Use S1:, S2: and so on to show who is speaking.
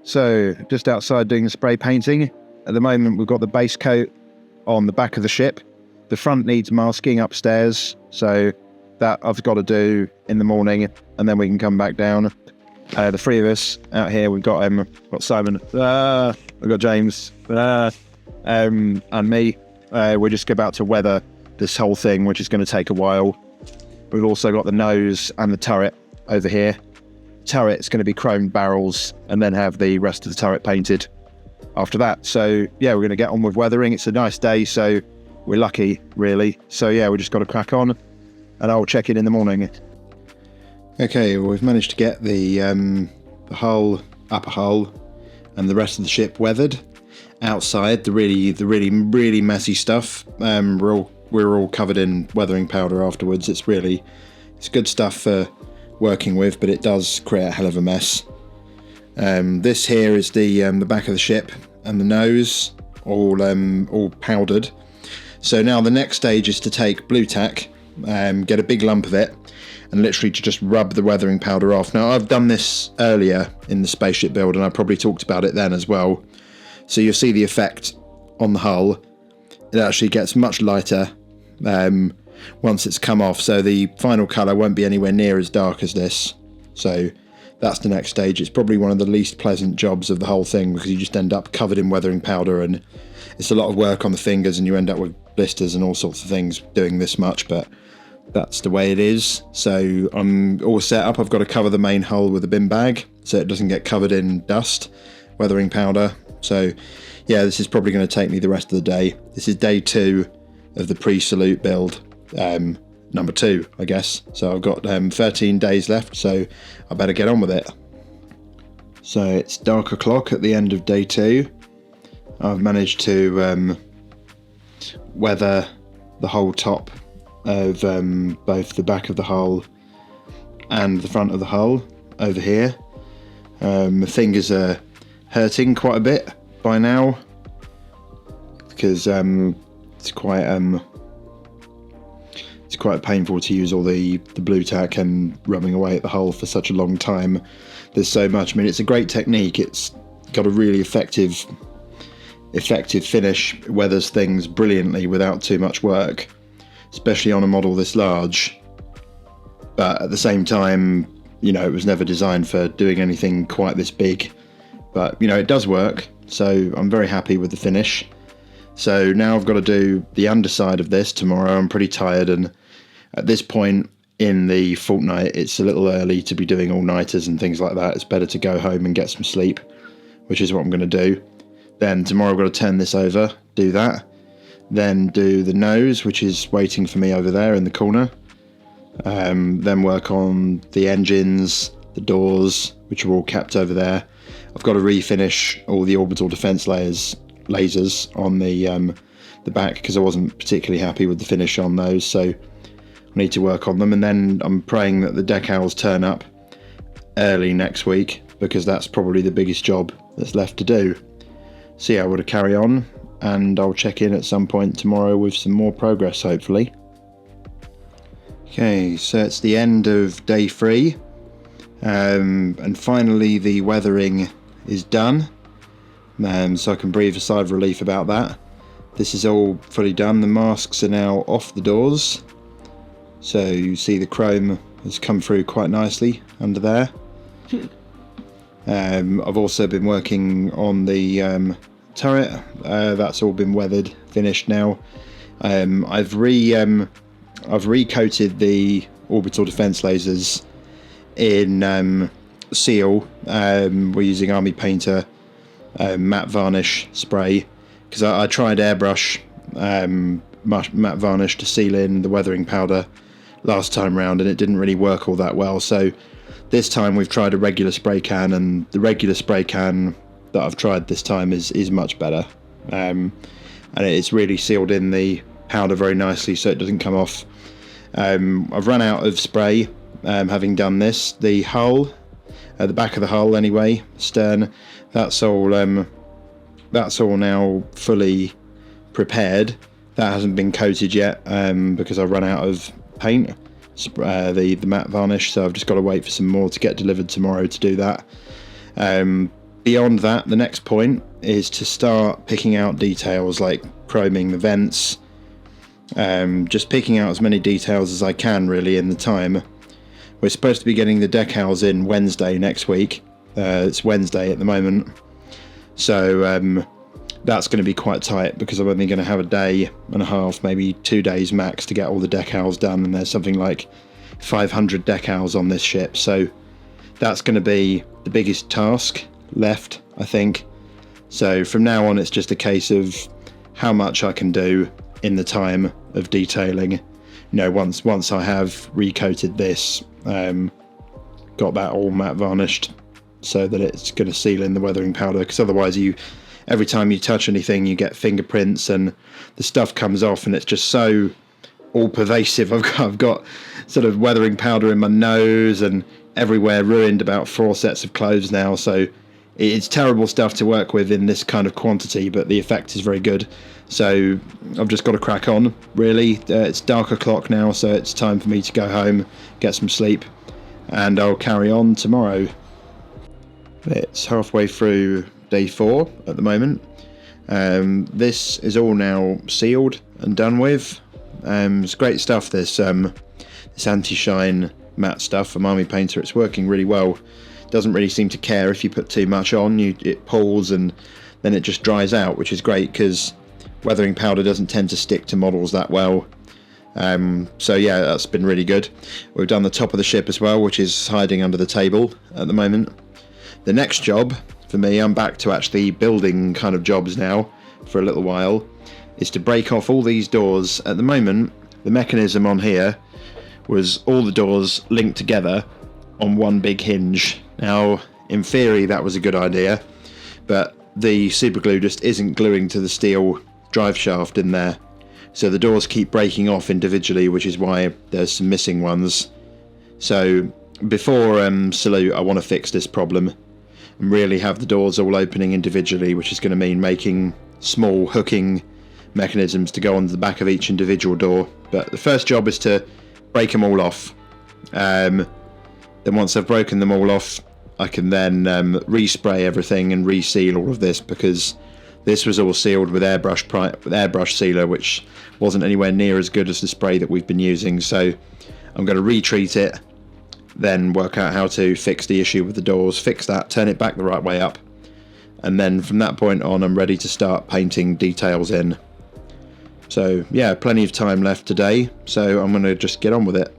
S1: So just outside doing the spray painting. At the moment we've got the base coat on the back of the ship. The front needs masking upstairs, so that I've got to do in the morning, and then we can come back down. The three of us out here, we've got Simon, we've got James, and me. We're just about to weather this whole thing, which is going to take a while. We've also got the nose and the turret over here. Turret's going to be chromed barrels, and then have the rest of the turret painted after that. So yeah, we're going to get on with weathering. It's a nice day, so we're lucky, really. So yeah, we just got to crack on, and I'll check in the morning. Okay, well, we've managed to get the hull, upper hull, and the rest of the ship weathered. Outside, the really messy stuff. We're all covered in weathering powder afterwards. It's good stuff for working with, but it does create a hell of a mess. This here is the back of the ship and the nose, all powdered. So now the next stage is to take blue tack, get a big lump of it, and literally to just rub the weathering powder off. Now, I've done this earlier in the spaceship build, and I probably talked about it then as well. So you'll see the effect on the hull. It actually gets much lighter once it's come off, so the final colour won't be anywhere near as dark as this. So that's the next stage. It's probably one of the least pleasant jobs of the whole thing, because you just end up covered in weathering powder, and it's a lot of work on the fingers, and you end up with blisters and all sorts of things doing this much, but that's the way it is. So I'm all set up. I've got to cover the main hull with a bin bag so it doesn't get covered in dust, weathering powder. So yeah, this is probably going to take me the rest of the day. This is day 2 of the pre-salute build, number 2, I guess. So I've got 13 days left, so I better get on with it. So it's dark o'clock at the end of day 2. I've managed to weather the whole top of both the back of the hull and the front of the hull over here. My fingers are hurting quite a bit by now, because it's quite painful to use all the blue tack and rubbing away at the hull for such a long time. There's so much. I mean, it's a great technique. It's got a really effective finish. It weathers things brilliantly without too much work, especially on a model this large. But at the same time, you know, it was never designed for doing anything quite this big. But, you know, it does work, so I'm very happy with the finish. So now I've got to do the underside of this tomorrow. I'm pretty tired, and at this point in the fortnight, it's a little early to be doing all-nighters and things like that. It's better to go home and get some sleep, which is what I'm going to do. Then tomorrow I've got to turn this over, do that. Then do the nose, which is waiting for me over there in the corner. Then work on the engines, the doors, which are all kept over there. I've got to refinish all the orbital defense lasers on the back, because I wasn't particularly happy with the finish on those, so I need to work on them. And then I'm praying that the decals turn up early next week, because that's probably the biggest job that's left to do. So yeah, I would carry on, and I'll check in at some point tomorrow with some more progress, hopefully. Okay, so it's the end of day 3, and finally the weathering is done, so I can breathe a sigh of relief about that. This is all fully done. The masks are now off the doors, so you see the chrome has come through quite nicely under there. I've also been working on the turret. That's all been weathered, finished now. I've recoated the orbital defense lasers in seal. We're using Army Painter matte varnish spray, because I tried airbrush matte varnish to seal in the weathering powder last time round, and it didn't really work all that well. So this time we've tried a regular spray can, and the regular spray can that I've tried this time is much better, and it's really sealed in the powder very nicely, so it doesn't come off. I've run out of spray having done this. The hull, the back of the hull anyway, stern, that's all now fully prepared. That hasn't been coated yet, because I've run out of paint, the matte varnish, so I've just got to wait for some more to get delivered tomorrow to do that. Beyond that, the next point is to start picking out details like chroming the vents, just picking out as many details as I can really in the time. We're supposed to be getting the decals in Wednesday next week. It's Wednesday at the moment, so that's going to be quite tight because I'm only going to have a day and a half, maybe 2 days max to get all the decals done, and there's something like 500 decals on this ship, so that's going to be the biggest task left, I think. So from now on it's just a case of how much I can do in the time of detailing. You know, once I have recoated this, got that all matte varnished so that it's going to seal in the weathering powder, because otherwise every time you touch anything you get fingerprints and the stuff comes off, and it's just so all pervasive. I've got sort of weathering powder in my nose and everywhere, ruined about 4 sets of clothes now, so it's terrible stuff to work with in this kind of quantity, but the effect is very good. So I've just got to crack on really. It's dark o'clock now, so it's time for me to go home, get some sleep, and I'll carry on tomorrow. It's halfway through day 4 at the moment. This is all now sealed and done with. It's great stuff, this anti-shine matte stuff from Army Painter. It's working really well. Doesn't really seem to care if you put too much on. It pulls and then it just dries out, which is great because weathering powder doesn't tend to stick to models that well. So yeah, that's been really good. We've done the top of the ship as well, which is hiding under the table at the moment. The next job for me, I'm back to actually building kind of jobs now for a little while, is to break off all these doors. At the moment, the mechanism on here was all the doors linked together on one big hinge. Now, in theory, that was a good idea, but the super glue just isn't gluing to the steel drive shaft in there. So the doors keep breaking off individually, which is why there's some missing ones. So before Salute, I want to fix this problem and really have the doors all opening individually, which is going to mean making small hooking mechanisms to go on the back of each individual door. But the first job is to break them all off. Then once I've broken them all off, I can then respray everything and reseal all of this, because this was all sealed with airbrush sealer, which wasn't anywhere near as good as the spray that we've been using. So I'm going to retreat it, then work out how to fix the issue with the doors, fix that, turn it back the right way up, and then from that point on I'm ready to start painting details in. So yeah, plenty of time left today, so I'm going to just get on with it.